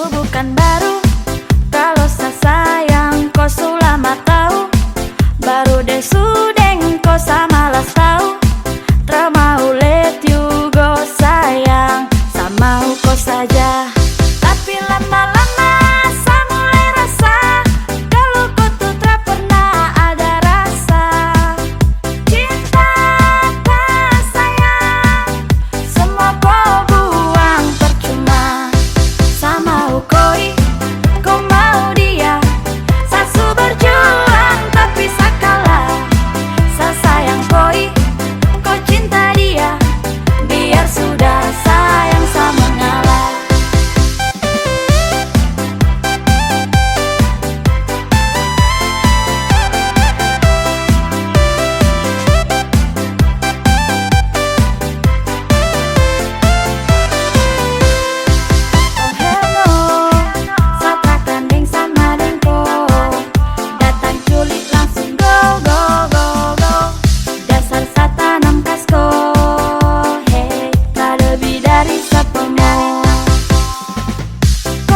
bukan baru. Kalau saya sayang kau sulama tahu. Baru deh sudeng kau sama las tahu. Tramau let you go sayang. Sama kau saja. Tapi lama-lama saya mulai rasa kalau kau tuh tak pernah ada rasa. Cinta tak sayang, semua kau buang percuma. Sama koi, kau mau dia. Sasu berjuang tapi sakalah. Saya sayang koi, kau cinta dia. Biar sudah sayang sama mengalah.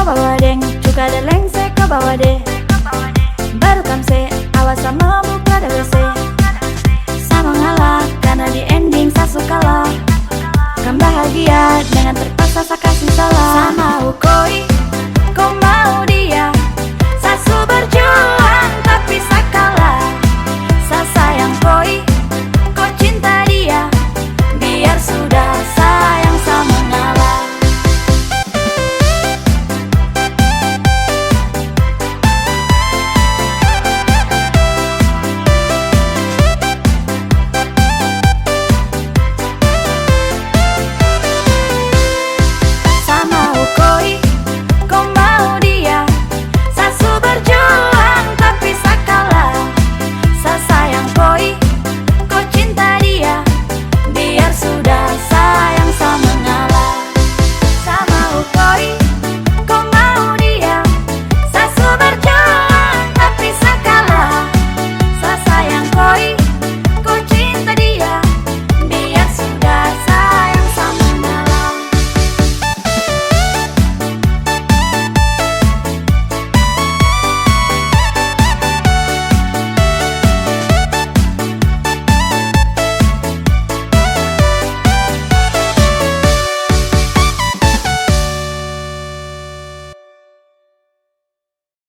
Bawa deng, juga ada lengse kau bawa deh. Baru kamse, awas sama buka ada WC. Sama ngalah, karena di ending saya suka lah. Kan bahagia, dengan terpaksa saya kasih salah. Sama ukoi